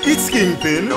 It's Kingpin.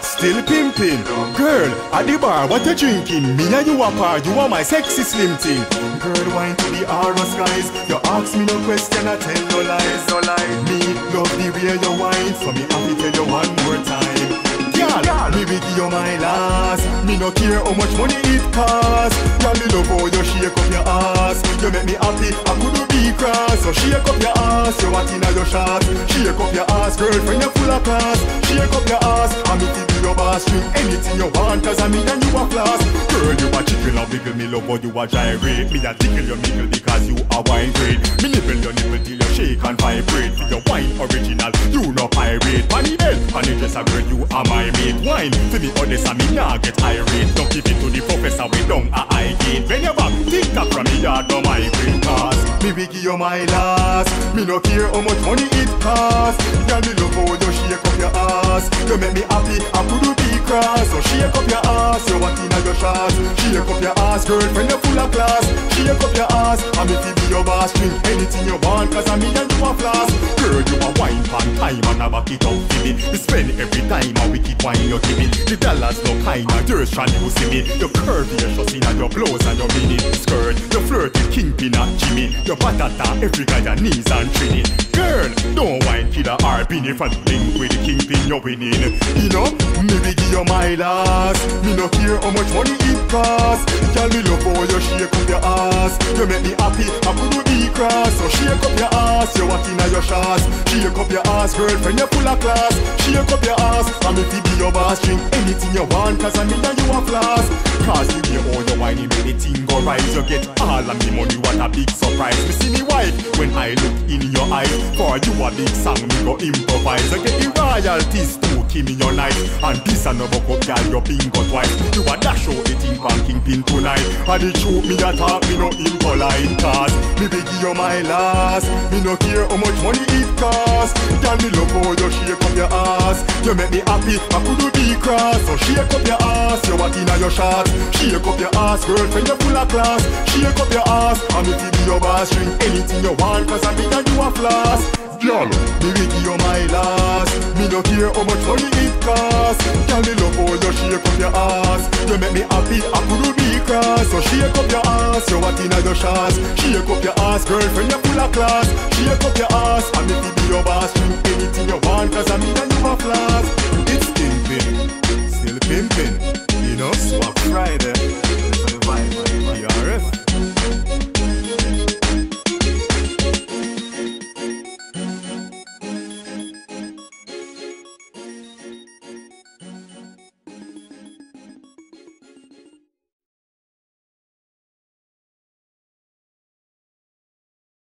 Still pimping. Girl, at the bar, what you drinking? Me and you apart, you are my sexy slim thing. Girl, wine to the aura skies. You ask me no question, I tell no lies. No lies. Me love the way you wine, so me have to tell you one more time. Girl, me will give you my last. Me no care how much money it costs. Girl, me love how you shake up your ass. You make me happy, I couldn't be cross. So shake up your ass, you want in your shot. Shake up your ass, girlfriend, you full of class. Shake up your ass, I'm it to your boss. Drink anything you want, cause I mean and you a floss. Girl, you a chicken and wiggle, me love how you a gyrate. Me a tickle your niggle because you a wine grade. Me nibble your nipple till you shake and vibrate. For your wine original, you no pirate. Funny bed, funny dress a girl, you are my mate. Wine, to be honest, I mean nah get irate. Don't give it to the professor, we don't a eye gate. When you back, tick tock from me yard, no migraine pass. Me will give you my last. Me no care how much money it costs. Girl, me love how you shake up your ass. You make me happy, I couldn't be cross. So shake up your ass, you want in your shots. Shake up your ass, girlfriend, you full of class. Shake up your ass, I'm if you be your boss. Drink anything you want, cause I mean and you a floss. Girl, you a wine pan time and I back it up for me. You spend every time a wicked wine you're giving. The dollars no kind of thirst trying to see me. You're curvaceous in your blouse and your mini skirt. You flirt with Kingpin and Jimmy. Your patata, every guy your knees and trini. Girl, don't wine killer or binny. From link with the Kingpin you're winning. You know, me will give you my last. Me no care how much money it costs. Girl, me love how you shake up your ass. You make me happy, I couldn't be cross. So shake up your ass, you want in your shots. Shake up your ass, girlfriend, you're full of class. Shake up your ass, I'm if you be your boss. Drink anything you want, cause I mean that you a floss. Cause you hear all your whining, anything go rise. You get all of me money, what a big surprise. You see me white when I look in your eyes. For you a big song, me go improvise. You get the royalties too, Kim in your night. And this another cup, girl, you bingo twice. You a dash out the thing from Kingpin tonight. And the truth me a talk, me no impolite. Cause me beg you my last. Me no care how much money it costs. Girl, me love how you shake up your ass. You make me happy, I couldn't be cross. So shake up your ass, you want in your shots. Shake up your ass, girlfriend, you're full of class. Shake up your ass, I'm if you be your boss. Drink anything you want, cause I mean that you a floss. Girl, me will give you my last. Me no care how much money it costs. Girl, me love how you shake up your ass. You make me happy, I couldn't be cross. So shake up your ass, you want in your shots. Shake up your ass, girlfriend, you're full of class. Shake up your ass, I'm if you be your boss.